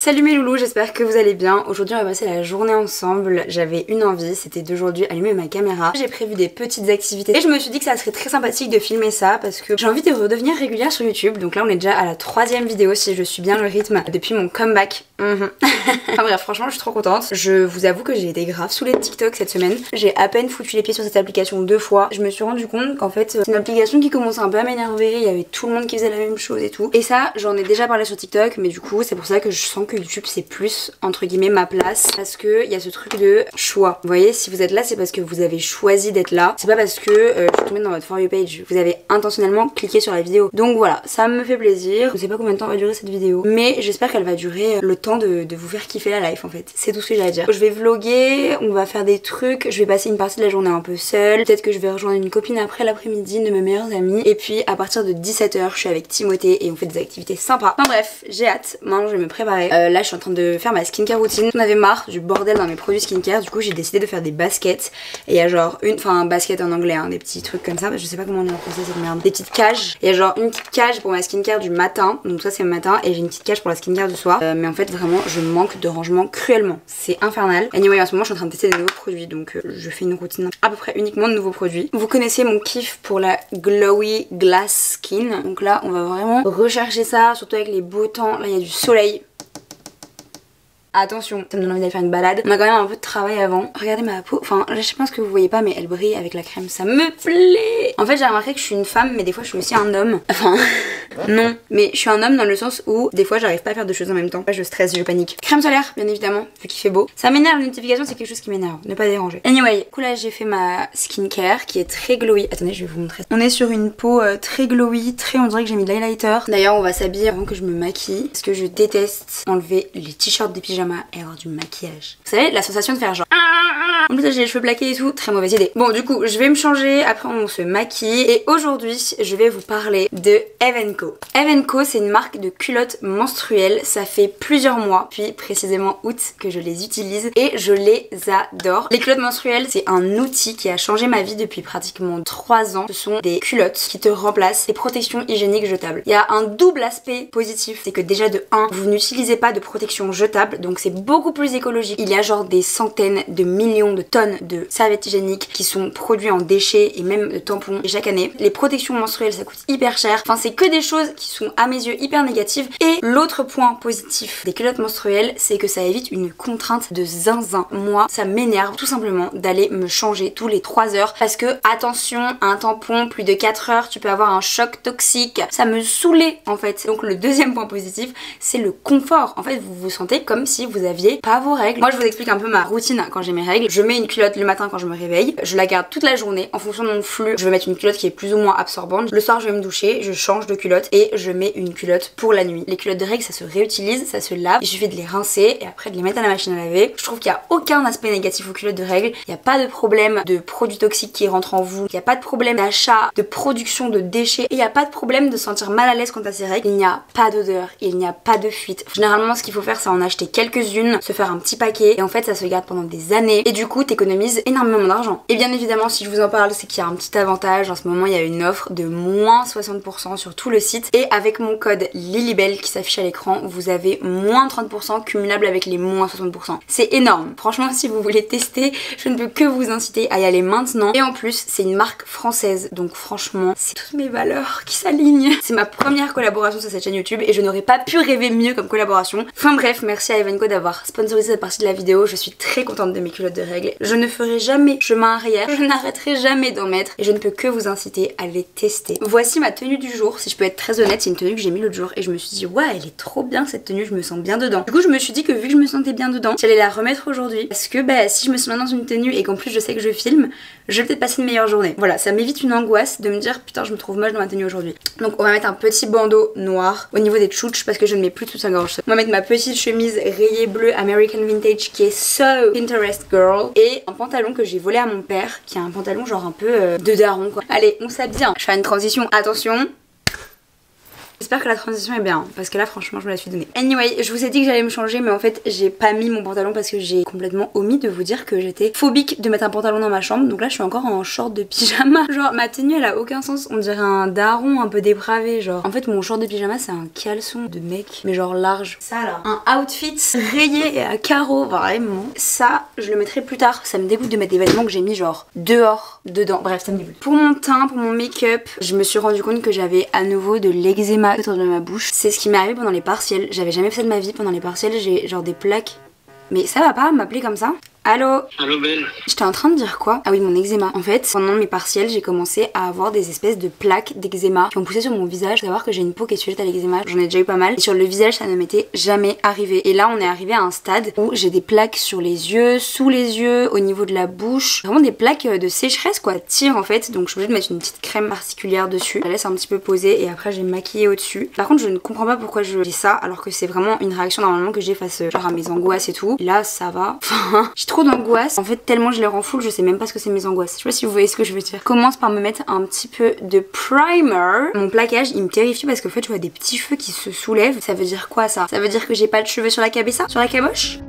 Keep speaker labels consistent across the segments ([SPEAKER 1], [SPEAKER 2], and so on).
[SPEAKER 1] Salut mes loulous, j'espère que vous allez bien. Aujourd'hui on va passer la journée ensemble. J'avais une envie, c'était d'aujourd'hui allumer ma caméra. J'ai prévu des petites activités et je me suis dit que ça serait très sympathique de filmer ça parce que j'ai envie de redevenir régulière sur YouTube. Donc là on est déjà à la 3e vidéo si je suis bien le rythme depuis mon comeback. Enfin bref, franchement je suis trop contente. Je vous avoue que j'ai été grave sous les TikTok cette semaine. J'ai à peine foutu les pieds sur cette application 2 fois. Je me suis rendu compte qu'en fait c'est une application qui commençait un peu à m'énerver. Il y avait tout le monde qui faisait la même chose et tout. Et ça j'en ai déjà parlé sur TikTok, mais du coup c'est pour ça que je sens que YouTube c'est plus entre guillemets ma place, parce que il y a ce truc de choix. Vous voyez, si vous êtes là c'est parce que vous avez choisi d'être là, c'est pas parce que je suis tombée dans votre For You page, vous avez intentionnellement cliqué sur la vidéo. Donc voilà, ça me fait plaisir. Je sais pas combien de temps va durer cette vidéo, mais j'espère qu'elle va durer le temps de vous faire kiffer la life en fait. C'est tout ce que j'ai à dire. Je vais vlogger, on va faire des trucs, je vais passer une partie de la journée un peu seule, peut-être que je vais rejoindre une copine après l'après-midi, de mes meilleures amies, et puis à partir de 17 h je suis avec Timothée et on fait des activités sympas. Enfin bref, j'ai hâte. Maintenant je vais me préparer. Là je suis en train de faire ma skincare routine. On avait marre du bordel dans mes produits skincare, du coup j'ai décidé de faire des baskets. Et il y a genre un basket en anglais, hein, des petits trucs comme ça, je sais pas comment on dit en français cette merde. Des petites cages. Il y a genre une petite cage pour ma skincare du matin, donc ça c'est le matin, et j'ai une petite cage pour la skincare du soir. Mais en fait vraiment je manque de rangement cruellement. C'est infernal. Anyway, en ce moment je suis en train de tester des nouveaux produits, donc je fais une routine à peu près uniquement de nouveaux produits. Vous connaissez mon kiff pour la Glowy Glass Skin, donc là on va vraiment rechercher ça, surtout avec les beaux temps. Là il y a du soleil. Attention, ça me donne envie d'aller faire une balade. On a quand même un peu de travail avant. Regardez ma peau, enfin là, je pense que vous voyez pas mais elle brille avec la crème, ça me plaît. En fait j'ai remarqué que je suis une femme mais des fois je suis aussi un homme. Enfin non, mais je suis un homme dans le sens où des fois j'arrive pas à faire deux choses en même temps. Là je stresse, je panique. Crème solaire bien évidemment, vu qu'il fait beau. Ça m'énerve, les notifications c'est quelque chose qui m'énerve, ne pas déranger. Anyway, du coup là j'ai fait ma skincare qui est très glowy. Attendez, je vais vous montrer. On est sur une peau très glowy, très, on dirait que j'ai mis de l'highlighter. D'ailleurs on va s'habiller avant que je me maquille parce que je déteste enlever les t-shirts des pyjamas et avoir du maquillage. Vous savez, la sensation de faire genre en plus j'ai les cheveux plaqués et tout, très mauvaise idée. Bon du coup je vais me changer, après on se maquille et aujourd'hui je vais vous parler de Eve & Co. Eve & Co c'est une marque de culottes menstruelles, ça fait plusieurs mois, puis précisément août que je les utilise et je les adore. Les culottes menstruelles c'est un outil qui a changé ma vie depuis pratiquement 3 ans. Ce sont des culottes qui te remplacent les protections hygiéniques jetables. Il y a un double aspect positif, c'est que déjà de 1, vous n'utilisez pas de protection jetable, donc c'est beaucoup plus écologique. Il y a genre des centaines de millions de tonnes de serviettes hygiéniques qui sont produits en déchets et même de tampons chaque année. Les protections menstruelles ça coûte hyper cher. Enfin c'est que des choses qui sont à mes yeux hyper négatives. Et l'autre point positif des culottes menstruelles c'est que ça évite une contrainte de zinzin. Moi ça m'énerve tout simplement d'aller me changer tous les 3 heures parce que attention, un tampon plus de 4 heures tu peux avoir un choc toxique. Ça me saoulait en fait. Donc le deuxième point positif c'est le confort. En fait vous vous sentez comme si vous aviez pas vos règles. Moi je vous explique un peu ma routine quand j'ai mes règles. Je mets une culotte le matin quand je me réveille, je la garde toute la journée en fonction de mon flux. Je vais mettre une culotte qui est plus ou moins absorbante. Le soir je vais me doucher, je change de culotte et je mets une culotte pour la nuit. Les culottes de règles ça se réutilise, ça se lave, il suffit de les rincer et après de les mettre à la machine à laver. Je trouve qu'il n'y a aucun aspect négatif aux culottes de règles, il n'y a pas de problème de produits toxiques qui rentrent en vous, il n'y a pas de problème d'achat, de production de déchets et il n'y a pas de problème de se sentir mal à l'aise quant à ces règles. Il n'y a pas d'odeur, il n'y a pas de fuite. Généralement ce qu'il faut faire c'est en acheter quelques-unes, se faire un petit paquet et en fait ça se garde pendant des années et du coup t'économises énormément d'argent. Et bien évidemment si je vous en parle c'est qu'il y a un petit avantage, en ce moment il y a une offre de moins 60% sur tout le site et avec mon code Lilibelle qui s'affiche à l'écran vous avez moins 30% cumulable avec les moins 60%. C'est énorme, franchement si vous voulez tester je ne peux que vous inciter à y aller maintenant et en plus c'est une marque française donc franchement c'est toutes mes valeurs qui s'alignent. C'est ma première collaboration sur cette chaîne YouTube et je n'aurais pas pu rêver mieux comme collaboration. Enfin bref, merci à Eve & Co d'avoir sponsorisé cette partie de la vidéo, je suis très contente de mes culottes de règles. Je ne ferai jamais chemin arrière, je n'arrêterai jamais d'en mettre et je ne peux que vous inciter à les tester. Voici ma tenue du jour, si je peux être très honnête, c'est une tenue que j'ai mis l'autre jour et je me suis dit ouais elle est trop bien cette tenue, je me sens bien dedans. Du coup je me suis dit que vu que je me sentais bien dedans, j'allais la remettre aujourd'hui parce que bah si je me sens bien dans une tenue et qu'en plus je sais que je filme, je vais peut-être passer une meilleure journée. Voilà, ça m'évite une angoisse de me dire putain je me trouve moche dans ma tenue aujourd'hui. Donc on va mettre un petit bandeau noir au niveau des tchouches parce que je ne mets plus de soutien-gorge. On va mettre ma petite chemise rayée bleue American Vintage qui est so Pinterest girl et un pantalon que j'ai volé à mon père qui est un pantalon genre un peu de daron quoi. Allez on s'habille, je fais une transition, attention. J'espère que la transition est bien parce que là franchement je me la suis donnée. Anyway, je vous ai dit que j'allais me changer mais en fait j'ai pas mis mon pantalon parce que j'ai complètement omis de vous dire que j'étais phobique de mettre un pantalon dans ma chambre. Donc là je suis encore en short de pyjama. Genre ma tenue elle a aucun sens, on dirait un daron un peu dépravé genre. En fait mon short de pyjama c'est un caleçon de mec mais genre large. Ça là, un outfit rayé et à carreaux vraiment. Ça je le mettrai plus tard, ça me dégoûte de mettre des vêtements que j'ai mis genre dehors, dedans, bref ça me dégoûte. Pour mon teint, pour mon make-up, je me suis rendu compte que j'avais à nouveau de l'eczéma autour de ma bouche. C'est ce qui m'est arrivé pendant les partiels, j'avais jamais fait ça de ma vie. Pendant les partiels j'ai genre des plaques. Mais ça va pas m'appeler comme ça? Allô?
[SPEAKER 2] Allô Belle.
[SPEAKER 1] J'étais en train de dire quoi? Ah oui, mon eczéma. En fait, pendant mes partiels, j'ai commencé à avoir des espèces de plaques d'eczéma qui ont poussé sur mon visage. Faut savoir que j'ai une peau qui est sujette à l'eczéma. J'en ai déjà eu pas mal. Et sur le visage, ça ne m'était jamais arrivé. Et là, on est arrivé à un stade où j'ai des plaques sur les yeux, sous les yeux, au niveau de la bouche. Vraiment des plaques de sécheresse quoi. Tire en fait. Donc je suis obligée de mettre une petite crème particulière dessus. Je la laisse un petit peu poser et après j'ai maquillé au-dessus. Par contre, je ne comprends pas pourquoi je dis ça alors que c'est vraiment une réaction normalement que j'ai face genre à mes angoisses et tout. Et là, ça va. Enfin, j'ai trop d'angoisse. En fait, tellement je les rends full, je sais même pas ce que c'est mes angoisses. Je sais pas si vous voyez ce que je veux dire. Commence par me mettre un petit peu de primer. Mon plaquage, il me terrifie parce qu'en fait, je vois des petits cheveux qui se soulèvent. Ça veut dire quoi ça? Ça veut dire que j'ai pas de cheveux sur la cabessa? Sur la caboche?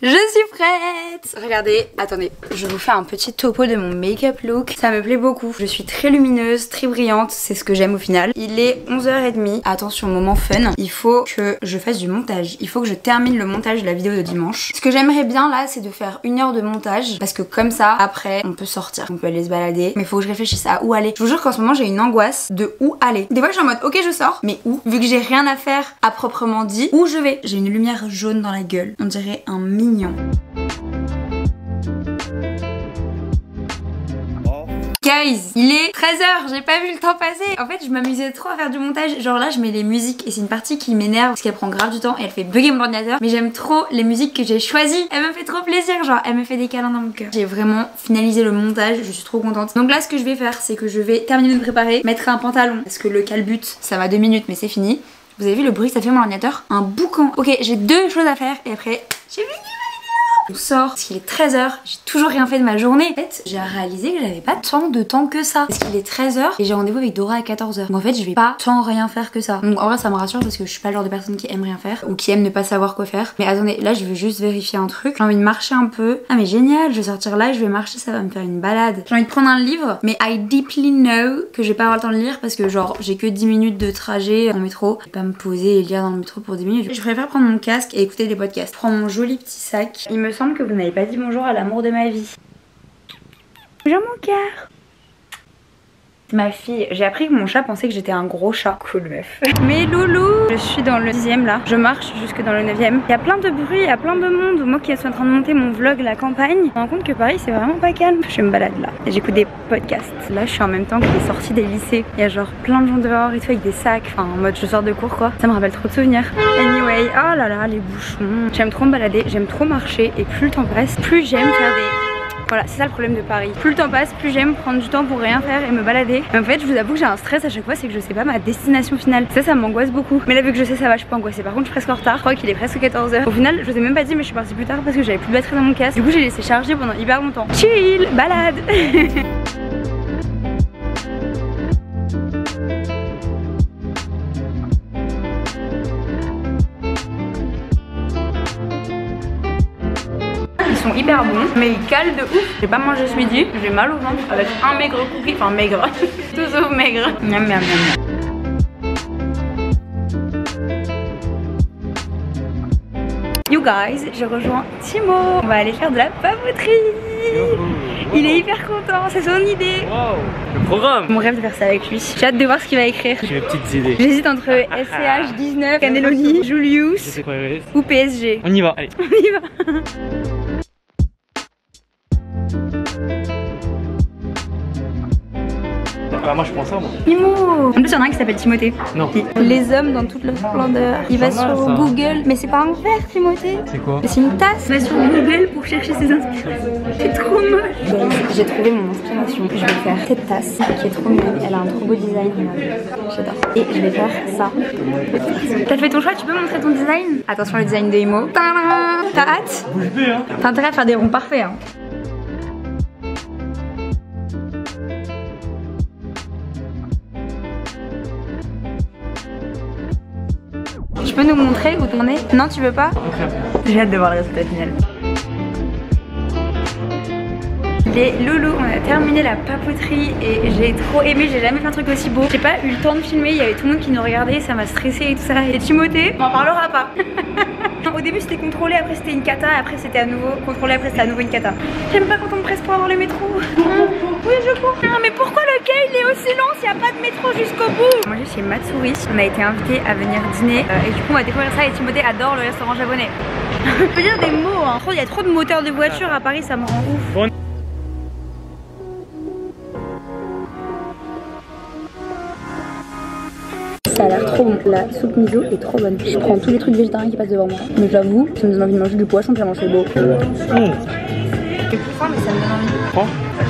[SPEAKER 1] Je suis prête! Regardez, attendez, je vous fais un petit topo de mon make-up look. Ça me plaît beaucoup. Je suis très lumineuse, très brillante, c'est ce que j'aime au final. Il est 11h30. Attention, moment fun. Il faut que je fasse du montage. Il faut que je termine le montage de la vidéo de dimanche. Ce que j'aimerais bien là, c'est de faire 1 heure de montage. Parce que comme ça, après, on peut sortir. On peut aller se balader. Mais il faut que je réfléchisse à où aller. Je vous jure qu'en ce moment, j'ai une angoisse de où aller. Des fois, je suis en mode, ok, je sors. Mais où? Vu que j'ai rien à faire à proprement dit, où je vais? J'ai une lumière jaune dans la gueule. On dirait un mignon. Guys, il est 13h, j'ai pas vu le temps passer. En fait, je m'amusais trop à faire du montage. Genre là, je mets les musiques et c'est une partie qui m'énerve parce qu'elle prend grave du temps et elle fait bugger mon ordinateur. Mais j'aime trop les musiques que j'ai choisies. Elle me fait trop plaisir, genre elle me fait des câlins dans mon cœur. J'ai vraiment finalisé le montage, je suis trop contente. Donc là, ce que je vais faire, c'est que je vais terminer de me préparer, mettre un pantalon parce que le calbut, ça va 2 minutes, mais c'est fini. Vous avez vu le bruit que ça fait mon ordinateur? Un boucan. Ok, j'ai 2 choses à faire et après, j'ai fini. On sort parce qu'il est 13h, j'ai toujours rien fait de ma journée. En fait, j'ai réalisé que j'avais pas tant de temps que ça. Parce qu'il est 13h et j'ai rendez-vous avec Dora à 14h. Donc en fait, je vais pas tant rien faire que ça. Donc en vrai, ça me rassure parce que je suis pas le genre de personne qui aime rien faire ou qui aime ne pas savoir quoi faire. Mais attendez, là, je veux juste vérifier un truc. J'ai envie de marcher un peu. Ah mais génial, je vais sortir là, je vais marcher, ça va me faire une balade. J'ai envie de prendre un livre, mais I deeply know que je vais pas avoir le temps de lire parce que genre, j'ai que 10 minutes de trajet en métro. Je vais pas me poser et lire dans le métro pour 10 minutes. Je préfère prendre mon casque et écouter des podcasts. Je prends mon joli petit sac. Il me semble que vous n'avez pas dit bonjour à l'amour de ma vie. Bonjour mon cœur. Ma fille, j'ai appris que mon chat pensait que j'étais un gros chat. Cool meuf. Mais loulou, je suis dans le 10e là. Je marche jusque dans le 9e. Il y a plein de bruit, il y a plein de monde. Moi qui suis en train de monter mon vlog la campagne, je me rends compte que Paris c'est vraiment pas calme. Je me balade là et j'écoute des podcasts. Là je suis en même temps que les sorties des lycées. Il y a genre plein de gens dehors et tout avec des sacs. Enfin en mode je sors de cours quoi. Ça me rappelle trop de souvenirs. Anyway, oh là là les bouchons. J'aime trop me balader, j'aime trop marcher et plus le temps passe, plus j'aime faire des... Voilà, c'est ça le problème de Paris. Plus le temps passe, plus j'aime prendre du temps pour rien faire et me balader. Mais en fait, je vous avoue que j'ai un stress à chaque fois, c'est que je sais pas ma destination finale. Ça m'angoisse beaucoup. Mais là, vu que je sais, ça va, je suis pas angoissée. Par contre, je suis presque en retard. Je crois qu'il est presque 14h. Au final, je vous ai même pas dit, mais je suis partie plus tard parce que j'avais plus de batterie dans mon casque. Du coup, j'ai laissé charger pendant hyper longtemps. Chill, balade. Ils sont hyper bons, mais ils calent de ouf. J'ai pas mangé ce midi, j'ai mal au ventre avec un maigre cookie, enfin maigre, tout sauf maigre. Miam miam miam. You guys, je rejoins Timo. On va aller faire de la papeterie. Il est hyper content, c'est son idée.
[SPEAKER 2] Wow, le programme.
[SPEAKER 1] Mon rêve de faire ça avec lui. J'ai hâte de voir ce qu'il va écrire.
[SPEAKER 2] J'ai mes petites idées.
[SPEAKER 1] J'hésite entre SCH 19, Cannelloni, Julius ou PSG.
[SPEAKER 2] On y va, allez.
[SPEAKER 1] On y va.
[SPEAKER 2] Ah, moi je prends ça moi.
[SPEAKER 1] Timo. En plus il y en a un qui s'appelle Timothée.
[SPEAKER 2] Non.
[SPEAKER 1] Les hommes dans toute leur splendeur. Il va sur
[SPEAKER 2] ça.
[SPEAKER 1] Google. Mais c'est pas un verre Timothée.
[SPEAKER 2] C'est quoi?
[SPEAKER 1] C'est une tasse. Il va sur Google pour chercher ses inspirations. C'est trop moche. J'ai trouvé mon inspiration. Je vais faire cette tasse qui est trop mignonne. Elle a un trop beau design. J'adore. Et je vais faire ça. T'as fait ton choix? Tu peux montrer ton design? Attention le design de Imo. T'as hâte?
[SPEAKER 2] Bouge bien hein.
[SPEAKER 1] T'as intérêt à faire des ronds parfaits hein. Tu peux nous montrer où t'en es? Non, tu veux pas? J'ai hâte de voir le résultat final. Les loulous, on a terminé la papeterie et j'ai trop aimé, j'ai jamais fait un truc aussi beau. J'ai pas eu le temps de filmer, il y avait tout le monde qui nous regardait, ça m'a stressé et tout ça. Et Timothée, on en parlera pas. Au début c'était contrôlé, après c'était une cata, après c'était à nouveau contrôlé, après c'était à nouveau une cata. J'aime pas quand on me presse pour avoir le métro. Oui, je cours. Non, mais pourquoi le quai il est aussi long s'il n'y a pas de métro jusqu'au bout? On mangeait chez Matsuri, on a été invité à venir dîner et du coup on va découvrir ça et Timothée adore le restaurant japonais. Je peux dire des mots, hein. Il y a trop de moteurs de voiture à Paris, ça me rend ouf. Bon. Ça a l'air trop bon. La soupe miso est trop bonne. Je prends tous les trucs végétariens qui passent devant moi. Mais j'avoue, ça me donne envie de manger du poisson tellement c'est beau. J'ai plus faim mais ça me donne envie.
[SPEAKER 2] Prends.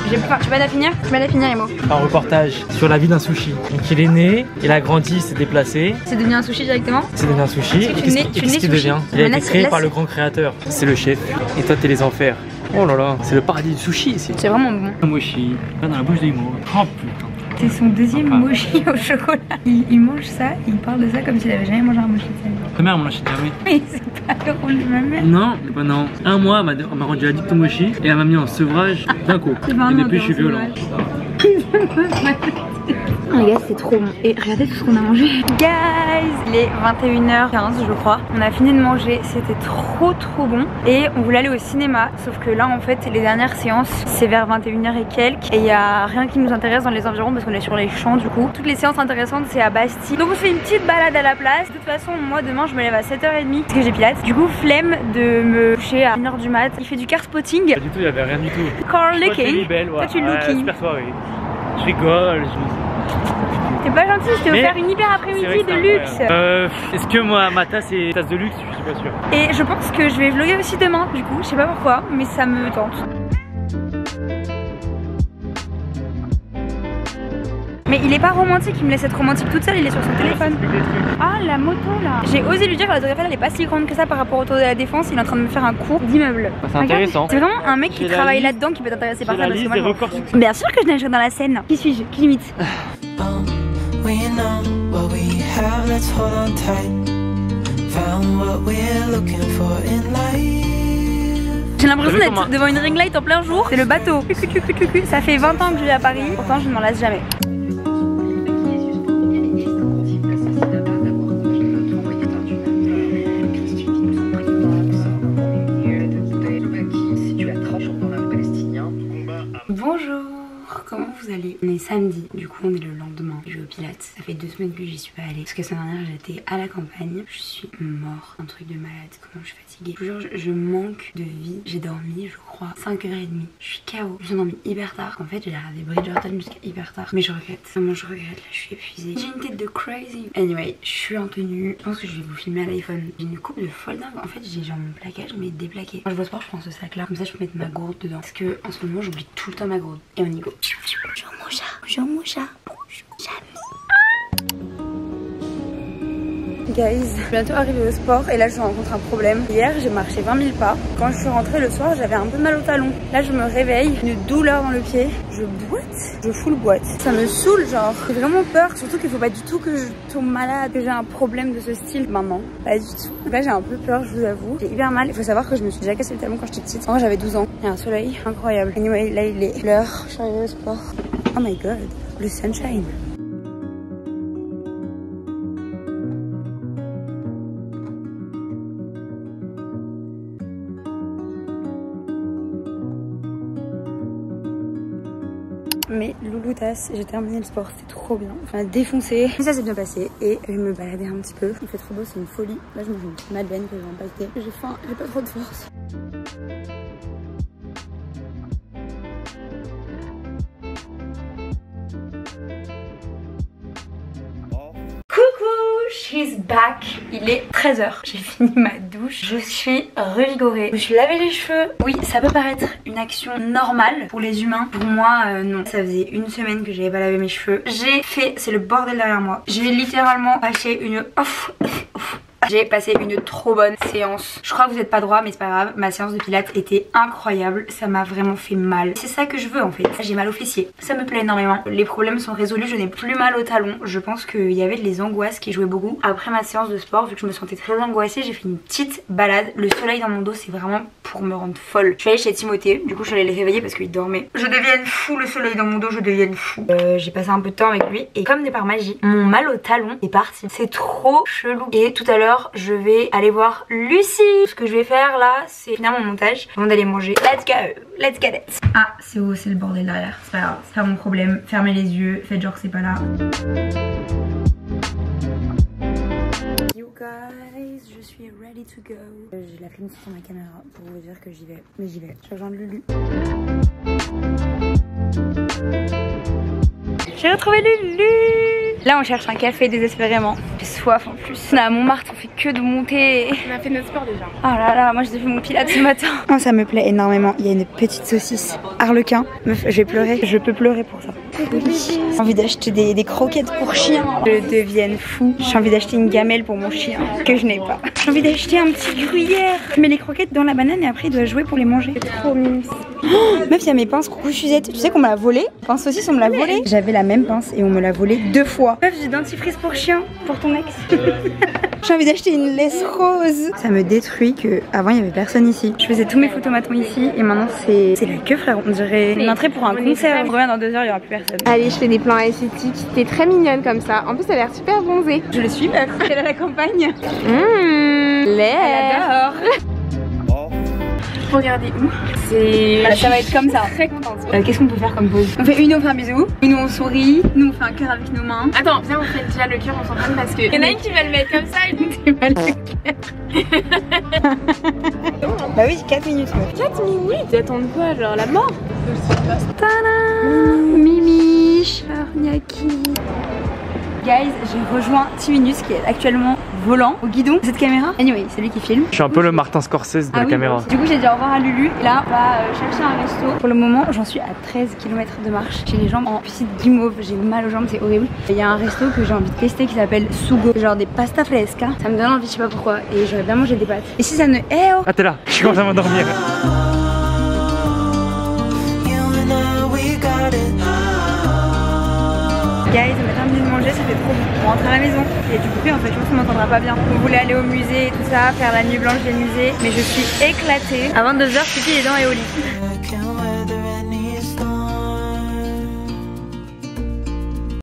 [SPEAKER 1] J'ai plus faim. Tu vas la finir? Tu vas la finir Emo.
[SPEAKER 2] Un reportage sur la vie d'un sushi. Donc il est né, il a grandi, il s'est déplacé.
[SPEAKER 1] C'est devenu un sushi directement?
[SPEAKER 2] C'est devenu un sushi. Et qu'est-ce qu'il devient? Il a été créé par le grand créateur. C'est le chef. Et toi t'es les enfers. Oh là là, c'est le paradis du sushi ici.
[SPEAKER 1] C'est vraiment bon.
[SPEAKER 2] Un mochi, dans la bouche d'Emo. Oh putain.
[SPEAKER 1] C'est son deuxième mochi au chocolat. Il mange ça, il parle de ça comme s'il avait jamais mangé un mochi de sa vie.
[SPEAKER 2] Ta mère m'en achète jamais.
[SPEAKER 1] Mais c'est pas le rôle de ma mère.
[SPEAKER 2] Non, bah non. Un mois, elle m'a rendu addict au mochi et elle m'a mis en sevrage d'un coup. Et depuis, je suis violent.
[SPEAKER 1] Les gars, c'est trop bon. Et regardez tout ce qu'on a mangé. Guys, il est 21h15 je crois. On a fini de manger, c'était trop bon. Et on voulait aller au cinéma. Sauf que là en fait les dernières séances c'est vers 21h et quelques. Et il n'y a rien qui nous intéresse dans les environs parce qu'on est sur les champs du coup. Toutes les séances intéressantes c'est à Bastille. Donc on se fait une petite balade à la place. De toute façon moi demain je me lève à 7h30 parce que j'ai pilates. Du coup flemme de me coucher à 1h du mat. Il fait du car spotting.
[SPEAKER 2] Pas du tout, il n'y avait rien du tout.
[SPEAKER 1] Car looking.
[SPEAKER 2] Toi
[SPEAKER 1] tu looking.
[SPEAKER 2] Super soirée. Je rigole.
[SPEAKER 1] T'es pas gentil, je t'ai offert une hyper après-midi de luxe.
[SPEAKER 2] Est-ce que moi ma tasse est tasse de luxe? Je suis pas sûre.
[SPEAKER 1] Et je pense que je vais vlogger aussi demain du coup, je sais pas pourquoi, mais ça me tente. Mais il est pas romantique, il me laisse être romantique toute seule, il est sur son téléphone. Ah la moto là. J'ai osé lui dire que la Tour Eiffel elle est pas si grande que ça par rapport au Tour de la Défense, il est en train de me faire un cours d'immeuble.
[SPEAKER 2] C'est intéressant.
[SPEAKER 1] C'est vraiment un mec qui travaille là-dedans qui peut t'intéresser par ça parce que moi bien sûr que je nagerai dans la Seine. Qui suis-je? Qui limite? J'ai l'impression d'être devant une ring light en plein jour. C'est le bateau. Ça fait 20 ans que je vis à Paris, pourtant je ne m'en lasse jamais. Bonjour, comment vous allez? On est samedi, du coup on est le lendemain. Je vais au Pilates, ça fait 2 semaines que j'y suis pas allée. Parce que la semaine dernière j'étais à la campagne. Je suis mort, un truc de malade, comment je suis fatiguée. Je vous jure, je manque de vie. J'ai dormi, je crois, 5h30. Je suis KO, j'ai dormi hyper tard. En fait j'ai regardé Bridgerton jusqu'à hyper tard. Mais je regrette, vraiment je regrette, là je suis épuisée. J'ai une tête de crazy. Anyway, je suis en tenue. Je pense que je vais vous filmer à l'iPhone. J'ai une coupe de folle dingue. En fait j'ai genre mon plaquage mais déplaqué. Quand je vais au sport je prends ce sac là, comme ça je peux mettre ma gourde dedans. Parce que en ce moment j'oublie tout le temps ma gourde. Et on y go. Bonjour mon chat, bonjour mon chat, bonjour Jamie. Guys, je suis bientôt arrivée au sport et là je rencontre un problème. Hier j'ai marché 20 000 pas. Quand je suis rentrée le soir j'avais un peu mal au talon. Là je me réveille, une douleur dans le pied. Je boite, je fous le boîte. Ça me saoule genre. J'ai vraiment peur, surtout qu'il faut pas du tout que je tombe malade, que j'ai un problème de ce style maintenant. Pas du tout. Donc là j'ai un peu peur, je vous avoue. J'ai hyper mal. Il faut savoir que je me suis déjà cassé le talon quand j'étais petite. Moi j'avais 12 ans. Il y a un soleil incroyable. Anyway, là il est l'heure. Je suis arrivée au sport. Oh my god, le sunshine. Mais louloutas, j'ai terminé le sport, c'était trop bien. Enfin défoncé. Mais ça s'est bien passé et je me baladais un petit peu. Il fait trop beau, c'est une folie. Là je mange une petite madeleine que j'ai empaquetée. J'ai faim, j'ai pas trop de force. She's back. Il est 13h. J'ai fini ma douche. Je suis revigorée. Je me suis lavé les cheveux. Oui, ça peut paraître une action normale pour les humains. Pour moi, non. Ça faisait 1 semaine que j'avais pas lavé mes cheveux. J'ai fait, c'est le bordel derrière moi. J'ai littéralement lâché une J'ai passé une trop bonne séance. Je crois que vous n'êtes pas droit mais c'est pas grave. Ma séance de pilates était incroyable. Ça m'a vraiment fait mal. C'est ça que je veux en fait. J'ai mal au fessier. Ça me plaît énormément. Les problèmes sont résolus. Je n'ai plus mal au talon. Je pense qu'il y avait les angoisses qui jouaient beaucoup. Après ma séance de sport, vu que je me sentais très angoissée, j'ai fait une petite balade. Le soleil dans mon dos, c'est vraiment pour me rendre folle. Je suis allée chez Timothée. Du coup, je suis allée les réveiller parce qu'il dormait. Je devienne fou, le soleil dans mon dos, je devienne fou. J'ai passé un peu de temps avec lui et comme par magie, mon mal au talon est parti. C'est trop chelou. Et tout à l'heure, je vais aller voir Lucie. Ce que je vais faire là, c'est finir mon montage avant d'aller manger. Let's go, let's get it. Ah, c'est où? C'est le bordel derrière. C'est pas grave, c'est pas mon problème. Fermez les yeux, faites genre que c'est pas là. You guys, je suis ready to go. J'ai la flemme sur ma caméra pour vous dire que j'y vais. Mais j'y vais. Je rejoins Lulu. J'ai retrouvé Lulu. Là on cherche un café désespérément. J'ai soif en plus. On est à Montmartre, on fait que de monter.
[SPEAKER 3] On a fait notre sport déjà.
[SPEAKER 1] Oh là là, moi j'ai fait mon pilates ce matin. Oh, ça me plaît énormément. Il y a une petite saucisse Harlequin. Meuf, je vais pleurer. Je peux pleurer pour ça. Oui. J'ai envie d'acheter des croquettes pour chien. Je devienne fou. J'ai envie d'acheter une gamelle pour mon chien que je n'ai pas. J'ai envie d'acheter un petit gruyère. Je mets les croquettes dans la banane et après il doit jouer pour les manger. C'est trop mignon. Oh, meuf, il y a mes pinces coucou Suzette. Tu sais qu'on me l'a volé. Pince saucisse, on me l'a volé. J'avais la même pince et on me l'a volé 2 fois. Meuf, j'ai dentifrice pour chien pour ton ex. J'ai envie d'acheter une laisse rose. Ça me détruit que avant il y avait personne ici. Je faisais tous mes photomatons ici et maintenant c'est la queue frère. On dirait une entrée pour un concert. Je reviens dans 2 heures, il y aura plus personne.
[SPEAKER 3] Allez, je fais des plans esthétiques. T'es très mignonne comme ça. En plus, elle a l'air super bronzée.
[SPEAKER 1] Je le suis meuf. Elle est à la campagne.
[SPEAKER 3] L'air.
[SPEAKER 1] Elle adore.
[SPEAKER 3] Regardez où?
[SPEAKER 1] Ça va être comme ça.
[SPEAKER 3] Très contente.
[SPEAKER 1] Qu'est-ce qu'on peut faire comme pose? On fait une, on fait un bisou. Une, on sourit. Nous, on fait un cœur avec nos mains.
[SPEAKER 3] Attends, viens, on fait déjà le cœur, on s'entraîne parce que. Il y en a une qui va le mettre comme ça et une qui va le cœur.
[SPEAKER 1] Bah oui, 4 minutes. Meuf.
[SPEAKER 3] 4 minutes? T'attends quoi? Genre la mort?
[SPEAKER 1] Tadam! Mimi, Charniaki. Guys, j'ai rejoint Timinus qui est actuellement volant au guidon de cette caméra. Anyway, c'est lui qui filme.
[SPEAKER 2] Je suis un peu le Martin Scorsese de la caméra.
[SPEAKER 1] Du coup, j'ai dit au revoir à Lulu. Et là, on va chercher un resto. Pour le moment, j'en suis à 13 km de marche. J'ai les jambes en petite guimauve. J'ai mal aux jambes, c'est horrible. Il y a un resto que j'ai envie de tester qui s'appelle Sugo. Genre des pasta fresca. Ça me donne envie, je sais pas pourquoi. Et j'aurais bien mangé des pâtes. Et si ça ne. Eh oh!
[SPEAKER 2] Ah, t'es là, je commence à m'endormir.
[SPEAKER 1] Guys, on a terminé de manger, ça fait trop bon. On rentre à la maison. Il y a du coupé en fait, je pense qu'on m'entendra pas bien. On voulait aller au musée et tout ça, faire la nuit blanche des musées. Mais je suis éclatée. À 22 h, Fifi est dans et au lit.